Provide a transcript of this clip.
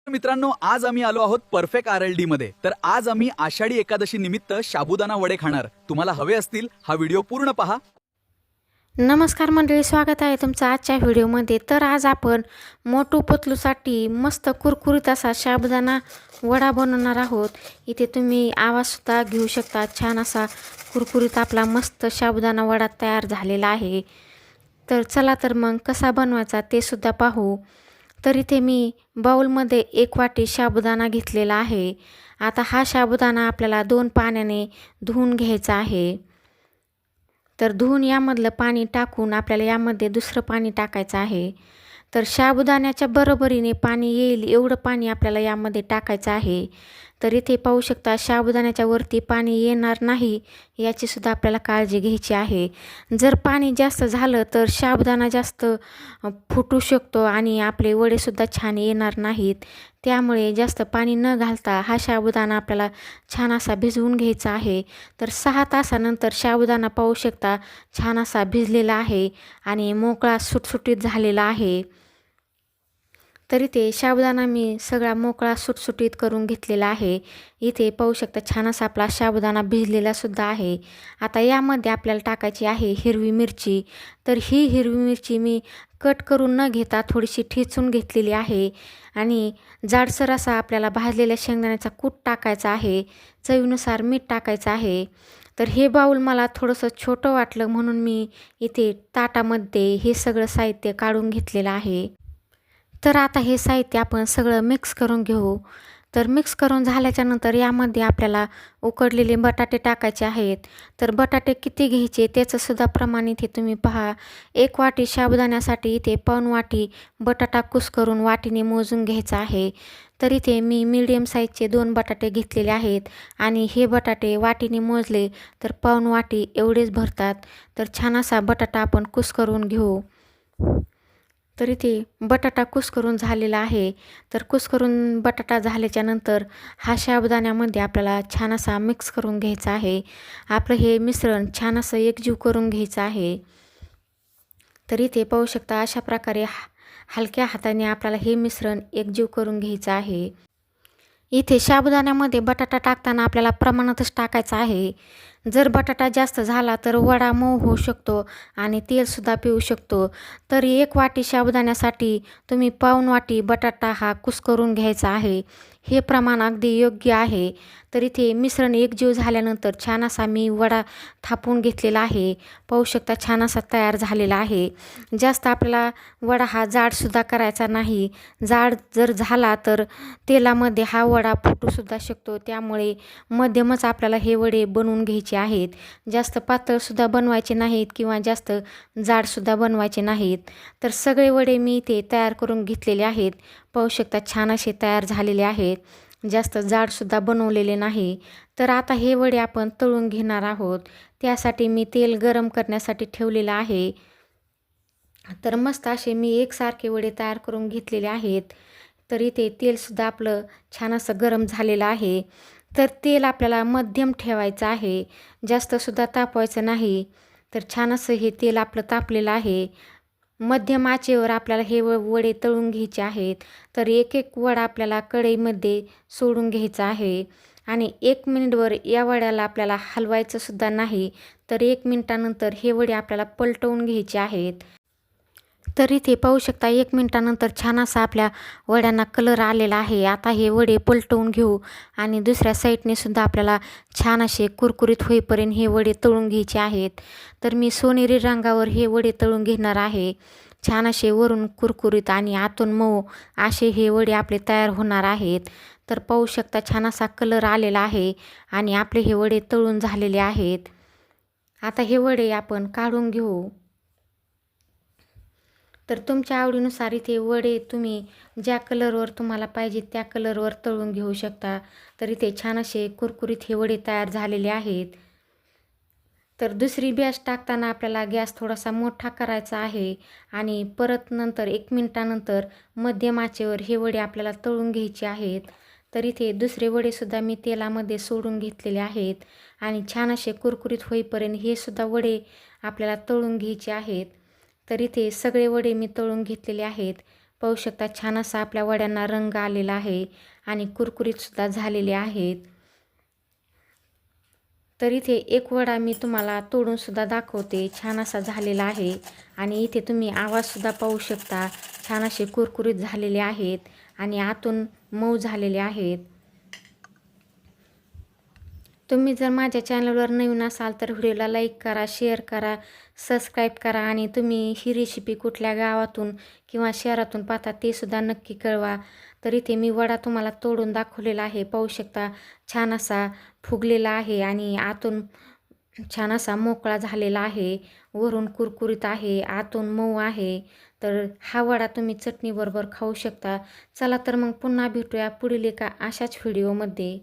मित्रांनो, आज आम्ही आलो आहोत परफेक्ट RLD मध्ये. तर आज आम्ही आषाढी एकादशी निमित्त साबुदाणा वडे खाणार. तुम्हाला हवे असतील हा व्हिडिओ पूर्ण पहा. नमस्कार मंडळी, स्वागत आहे तुमचं आजच्या व्हिडिओमध्ये. तर आज आपण मोटू पतलूसाठी मस्त कुरकुरीत असा साबुदाणा वडा बनवणार आहोत. इथे तुम्ही आवाजसुद्धा घेऊ शकता. छान असा कुरकुरीत आपला मस्त साबुदाणा वडा तयार झालेला आहे. तर चला तर मग कसा बनवायचा ते सुद्धा पाहू. तर इथे मी बाउलमध्ये 1 वाटी साबुदाणा घेतलेला आहे. आता हा साबुदाणा आपल्याला 2 पाण्याने धुवून घ्यायचा आहे. तर धुवून यामधलं पाणी टाकून आपल्याला यामध्ये दुसरं पाणी टाकायचं आहे. तर साबुदाण्याच्या बरोबरीने पाणी येईल एवढं पाणी आपल्याला यामध्ये टाकायचं आहे. तर इथे पाहू शकता साबुदाण्याच्या वरती पाणी येणार नाही याचीसुद्धा आपल्याला काळजी घ्यायची आहे. जर पाणी जास्त झालं तर साबुदाणा जास्त फुटू शकतो आणि आपले वडेसुद्धा छान येणार नाहीत. त्यामुळे जास्त पाणी न घालता हा साबुदाणा आपल्याला छान असा भिजवून घ्यायचा आहे. तर 6 तासानंतर साबुदाणा पाहू शकता छान असा भिजलेला आहे आणि मोकळा सुटसुटीत झालेला आहे. तर इथे साबुदाणा मी सगळा मोकळा सुटसुटीत करून घेतलेला आहे. इथे पाहू शकता छान असा आपला साबुदाणा भिजलेला सुद्धा आहे. आता यामध्ये आपल्याला टाकायची आहे हिरवी मिरची. तर ही हिरवी मिरची मी कट करून न घेता थोडीशी ठेचून घेतलेली आहे आणि जाडसर असा आपल्याला भाजलेल्या शेंगदाण्याचा कूट टाकायचा आहे. चवीनुसार मीठ टाकायचं आहे. तर हे बाऊल मला थोडंसं छोटं वाटलं म्हणून मी इथे ताटामध्ये हे सगळं साहित्य काढून घेतलेलं आहे. तर आता हे साहित्य आपण सगळं मिक्स करून घेऊ. तर मिक्स करून झाल्याच्यानंतर यामध्ये आपल्याला उकडलेले बटाटे टाकायचे आहेत. तर बटाटे किती घ्यायचे त्याचंसुद्धा प्रमाण इथे तुम्ही पहा. 1 वाटी साबुदाण्यासाठी इथे पाऊण वाटी बटाटा कुस्करून वाटीने मोजून घ्यायचा आहे. तर इथे मी मीडियम साईजचे 2 बटाटे घेतलेले आहेत आणि हे बटाटे वाटीने मोजले तर पाऊण वाटी एवढेच भरतात. तर छान असा बटाटा आपण कुस्करून घेऊ. तर इथे बटाटा कुस्करून झालेला आहे. तर कुस्करून बटाटा झाल्याच्यानंतर हा साबुदाण्यामध्ये आपल्याला छान असा मिक्स करून घ्यायचा आहे. आपलं हे मिश्रण छान असं एकजीव करून घ्यायचं आहे. तर इथे पाहू शकता अशा प्रकारे हलक्या हाताने आपल्याला हे मिश्रण एकजीव करून घ्यायचं आहे. इथे साबुदाण्यामध्ये बटाटा टाकताना आपल्याला प्रमाणातच टाकायचं आहे. जर बटाटा जास्त झाला तर वडा मऊ होऊ शकतो आणि तेलसुद्धा पिऊ शकतो. तर 1 वाटी साबुदाण्यासाठी तुम्ही पाऊण वाटी बटाटा हा कुस्करून घ्यायचा आहे. हे प्रमाण अगदी योग्य आहे. तर इथे मिश्रण एकजीव झाल्यानंतर छान असा मी वडा थापून घेतलेला आहे. पाहू शकता छान असा तयार झालेला आहे. जास्त आपल्याला वडा हा जाडसुद्धा करायचा नाही. जाड जर झाला तर तेलामध्ये हा वडा फुटूसुद्धा शकतो. त्यामुळे मध्यमच आपल्याला हे वडे बनवून घ्यायचे आहेत. जास्त पातळसुद्धा बनवायचे नाहीत किंवा जास्त जाडसुद्धा बनवायचे नाहीत. तर सगळे वडे मी इथे तयार करून घेतलेले आहेत. पाहू शकता छान असे तयार झालेले आहेत. जास्त जाडसुद्धा बनवलेले नाही. तर आता हे वडे आपण तळून घेणार आहोत. त्यासाठी मी तेल गरम करण्यासाठी ठेवलेलं आहे. तर मस्त असे मी एकसारखे वडे तयार करून घेतलेले आहेत. तर इथे तेलसुद्धा आपलं छान असं गरम झालेलं आहे. तर तेल आपल्याला मध्यम ठेवायचं आहे. जास्तसुद्धा तापवायचं नाही. तर छान असं हे तेल आपलं तापलेलं आहे. मध्यम आचेवर आपल्याला हे वडे तळून घ्यायचे आहेत. तर एक एक वडा आपल्याला कढईमध्ये सोडून घ्यायचा आहे आणि 1 मिनिटवर या वड्याला आपल्याला हलवायचंसुद्धा नाही. तर 1 मिनिटानंतर हे वडे आपल्याला पलटवून घ्यायचे आहेत. तर इथे पाहू शकता 1 मिनिटानंतर छान असा आपल्या वड्यांना कलर आलेला आहे. आता हे वडे पलटवून घेऊ आणि दुसऱ्या साईडने सुद्धा आपल्याला छान असे कुरकुरीत होईपर्यंत हे वडे तळून घ्यायचे आहेत. तर मी सोनेरी रंगावर हे वडे तळून घेणार आहे. छान असे वरून कुरकुरीत आणि आतून मऊ असे हे वडे आपले तयार होणार आहेत. तर पाहू शकता छान असा कलर आलेला आहे आणि आपले हे वडे तळून झालेले आहेत. आता हे वडे आपण काढून घेऊ. तर तुमच्या आवडीनुसार इथे वडे तुम्ही ज्या कलरवर तुम्हाला पाहिजे त्या कलरवर तळून घेऊ शकता. तर इथे छान असे कुरकुरीत हे वडे तयार झालेले आहेत. तर दुसरी बॅच टाकताना आपल्याला गॅस थोडासा मोठा करायचा आहे आणि परत नंतर 1 मिनिटानंतर मध्यम आचेवर हे वडे आपल्याला तळून घ्यायचे आहेत. तर इथे दुसरे वडेसुद्धा मी तेलामध्ये सोडून घेतलेले आहेत आणि छान असे कुरकुरीत होईपर्यंत हे सुद्धा वडे आपल्याला तळून घ्यायचे आहेत. तर इथे सगळे वडे मी तळून घेतलेले आहेत. पाहू शकता छान असा आपल्या वड्यांना रंग आलेला आहे आणि कुरकुरीतसुद्धा झालेले आहेत. तर इथे एक वडा मी तुम्हाला तोडूनसुद्धा दाखवते. छान असा झालेला आहे आणि इथे तुम्ही आवाजसुद्धा पाहू शकता. छान असे कुरकुरीत झालेले आहेत आणि आतून मऊ झालेले आहेत. तुम्ही जर माझ्या चॅनलवर नवीन असाल तर व्हिडिओला लाईक करा, शेअर करा, सबस्क्राईब करा आणि तुम्ही ही रेसिपी कुठल्या गावातून किंवा शहरातून पाहता ते सुद्धा नक्की कळवा. तर इथे मी वडा तुम्हाला तोडून दाखवलेला आहे. पाहू शकता छान असा फुगलेला आहे आणि आतून छान असा मोकळा झालेला आहे. वरून कुरकुरीत आहे, आतून मऊ आहे. तर हा वडा तुम्ही चटणीबरोबर खाऊ शकता. चला तर मग पुन्हा भेटूया पुढील एका अशाच व्हिडिओमध्ये.